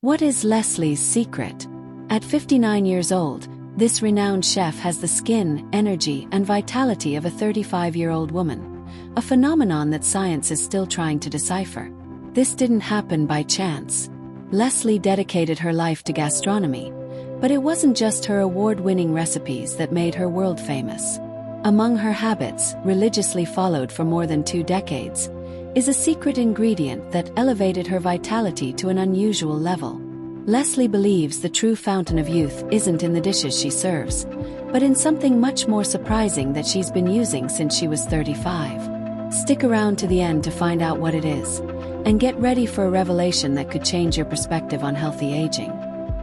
What is Leslie's secret? At 59 years old, this renowned chef has the skin, energy, and vitality of a 35-year-old woman, a phenomenon that science is still trying to decipher. This didn't happen by chance. Leslie dedicated her life to gastronomy, but it wasn't just her award-winning recipes that made her world famous. Among her habits, religiously followed for more than 2 decades, is a secret ingredient that elevated her vitality to an unusual level. Leslie believes the true fountain of youth isn't in the dishes she serves, but in something much more surprising that she's been using since she was 35. Stick around to the end to find out what it is, and get ready for a revelation that could change your perspective on healthy aging.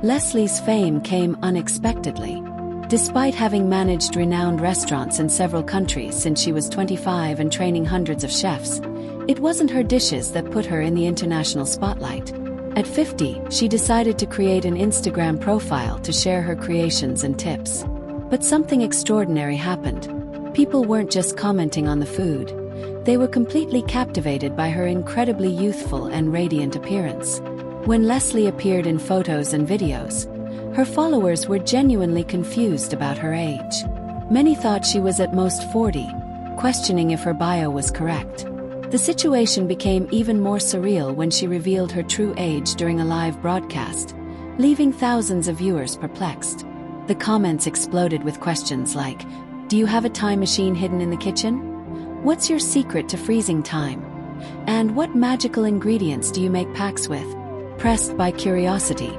Leslie's fame came unexpectedly. Despite having managed renowned restaurants in several countries since she was 25 and training hundreds of chefs, it wasn't her dishes that put her in the international spotlight. At 50, she decided to create an Instagram profile to share her creations and tips. But something extraordinary happened. People weren't just commenting on the food. They were completely captivated by her incredibly youthful and radiant appearance. When Leslie appeared in photos and videos, her followers were genuinely confused about her age. Many thought she was at most 40, questioning if her bio was correct. The situation became even more surreal when she revealed her true age during a live broadcast, leaving thousands of viewers perplexed. The comments exploded with questions like, "Do you have a time machine hidden in the kitchen? What's your secret to freezing time? And what magical ingredients do you make packs with?" Pressed by curiosity,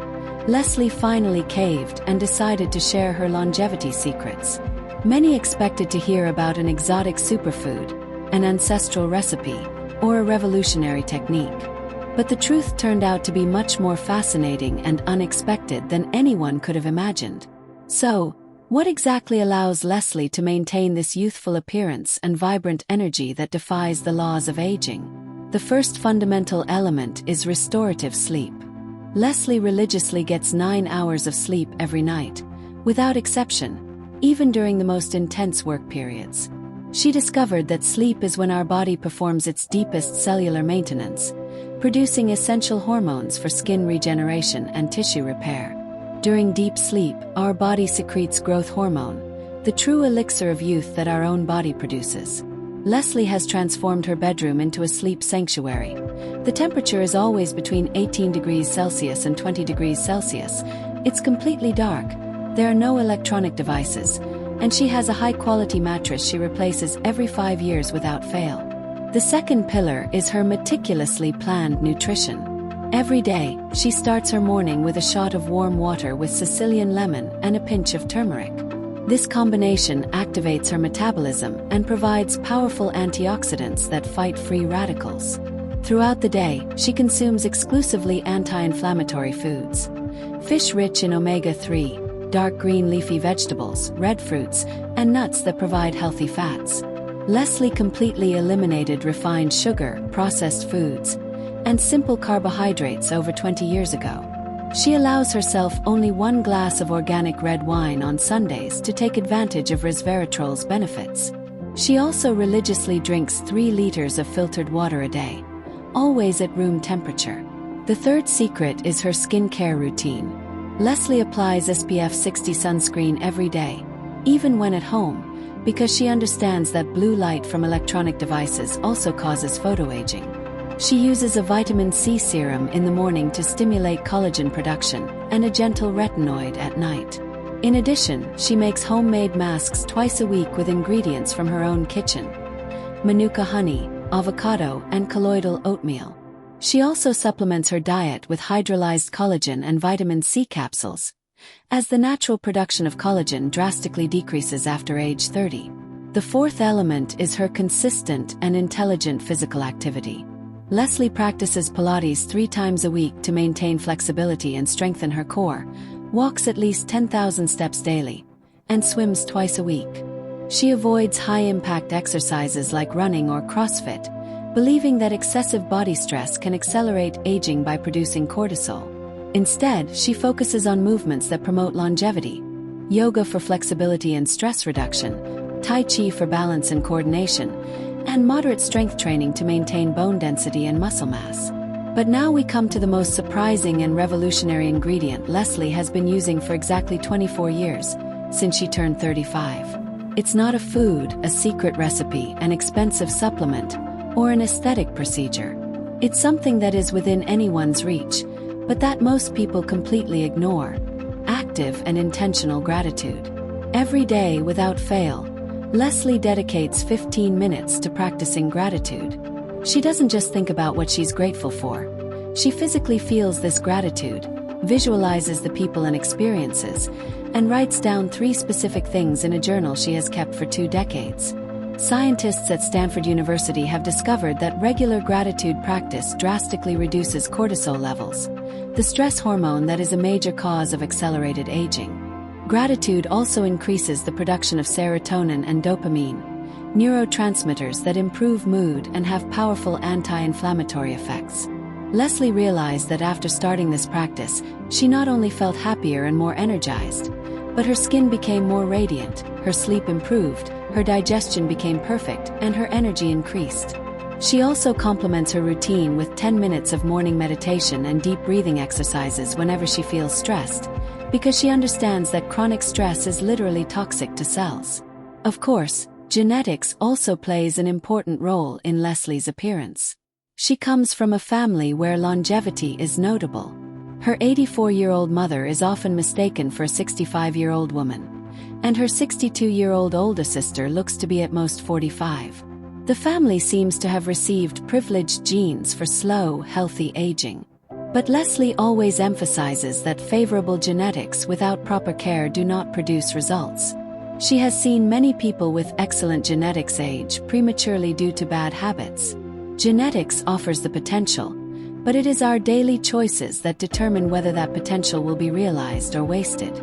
Leslie finally caved and decided to share her longevity secrets. Many expected to hear about an exotic superfood, an ancestral recipe, or a revolutionary technique. But the truth turned out to be much more fascinating and unexpected than anyone could have imagined. So, what exactly allows Leslie to maintain this youthful appearance and vibrant energy that defies the laws of aging? The first fundamental element is restorative sleep. Leslie religiously gets 9 hours of sleep every night, without exception, even during the most intense work periods. She discovered that sleep is when our body performs its deepest cellular maintenance, producing essential hormones for skin regeneration and tissue repair. During deep sleep, our body secretes growth hormone, the true elixir of youth that our own body produces. Leslie has transformed her bedroom into a sleep sanctuary. The temperature is always between 18 degrees Celsius and 20 degrees Celsius. It's completely dark. There are no electronic devices, and she has a high-quality mattress she replaces every 5 years without fail. The second pillar is her meticulously planned nutrition. Every day, she starts her morning with a shot of warm water with Sicilian lemon and a pinch of turmeric. This combination activates her metabolism and provides powerful antioxidants that fight free radicals. Throughout the day, she consumes exclusively anti-inflammatory foods. Fish rich in omega-3, dark green leafy vegetables, red fruits, and nuts that provide healthy fats. Leslie completely eliminated refined sugar, processed foods, and simple carbohydrates over 20 years ago. She allows herself only 1 glass of organic red wine on Sundays to take advantage of resveratrol's benefits. She also religiously drinks 3 liters of filtered water a day, always at room temperature. The third secret is her skincare routine. Leslie applies SPF 60 sunscreen every day, even when at home, because she understands that blue light from electronic devices also causes photoaging. She uses a vitamin C serum in the morning to stimulate collagen production and a gentle retinoid at night. In addition, she makes homemade masks twice a week with ingredients from her own kitchen: manuka honey, avocado, and colloidal oatmeal. She also supplements her diet with hydrolyzed collagen and vitamin C capsules, as the natural production of collagen drastically decreases after age 30. The fourth element is her consistent and intelligent physical activity. Leslie practices Pilates 3 times a week to maintain flexibility and strengthen her core, walks at least 10,000 steps daily, and swims twice a week. She avoids high-impact exercises like running or CrossFit, believing that excessive body stress can accelerate aging by producing cortisol. Instead, she focuses on movements that promote longevity: yoga for flexibility and stress reduction, Tai Chi for balance and coordination, and moderate strength training to maintain bone density and muscle mass. But now we come to the most surprising and revolutionary ingredient Leslie has been using for exactly 24 years, since she turned 35. It's not a food, a secret recipe, an expensive supplement, or an aesthetic procedure. It's something that is within anyone's reach, but that most people completely ignore: active and intentional gratitude. Every day, without fail, Leslie dedicates 15 minutes to practicing gratitude. She doesn't just think about what she's grateful for. She physically feels this gratitude, visualizes the people and experiences, and writes down 3 specific things in a journal she has kept for 2 decades. Scientists at Stanford University have discovered that regular gratitude practice drastically reduces cortisol levels, the stress hormone that is a major cause of accelerated aging. Gratitude also increases the production of serotonin and dopamine, neurotransmitters that improve mood and have powerful anti-inflammatory effects. Leslie realized that after starting this practice, she not only felt happier and more energized, but her skin became more radiant, her sleep improved, her digestion became perfect, and her energy increased. She also complements her routine with 10 minutes of morning meditation and deep breathing exercises whenever she feels stressed, because she understands that chronic stress is literally toxic to cells. Of course, genetics also plays an important role in Leslie's appearance. She comes from a family where longevity is notable. Her 84-year-old mother is often mistaken for a 65-year-old woman, and her 62-year-old older sister looks to be at most 45. The family seems to have received privileged genes for slow, healthy aging. But Leslie always emphasizes that favorable genetics without proper care do not produce results. She has seen many people with excellent genetics age prematurely due to bad habits. Genetics offers the potential, but it is our daily choices that determine whether that potential will be realized or wasted.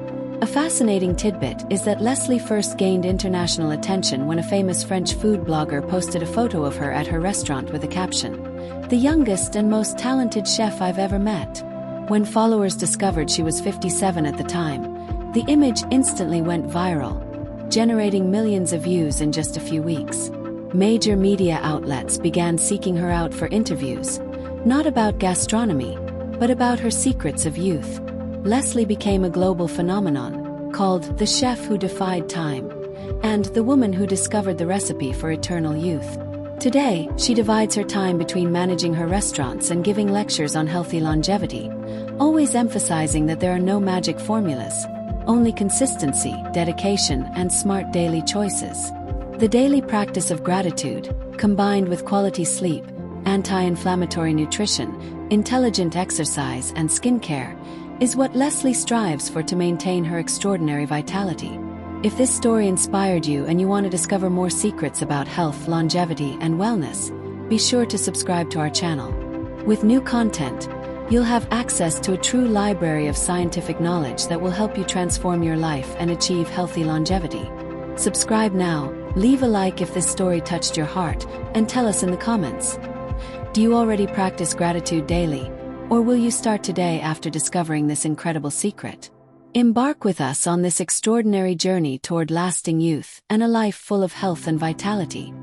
A fascinating tidbit is that Leslie first gained international attention when a famous French food blogger posted a photo of her at her restaurant with a caption, "The youngest and most talented chef I've ever met." When followers discovered she was 57 at the time, the image instantly went viral, generating millions of views in just a few weeks. Major media outlets began seeking her out for interviews, not about gastronomy, but about her secrets of youth. Leslie became a global phenomenon, called the chef who defied time, and the woman who discovered the recipe for eternal youth. Today, she divides her time between managing her restaurants and giving lectures on healthy longevity, always emphasizing that there are no magic formulas, only consistency, dedication, and smart daily choices. The daily practice of gratitude, combined with quality sleep, anti-inflammatory nutrition, intelligent exercise, and skincare, is what Leslie strives for to maintain her extraordinary vitality. If this story inspired you and you want to discover more secrets about health, longevity, and wellness, be sure to subscribe to our channel. With new content, you'll have access to a true library of scientific knowledge that will help you transform your life and achieve healthy longevity. Subscribe now, leave a like if this story touched your heart, and tell us in the comments. Do you already practice gratitude daily, or will you start today after discovering this incredible secret? Embark with us on this extraordinary journey toward lasting youth and a life full of health and vitality.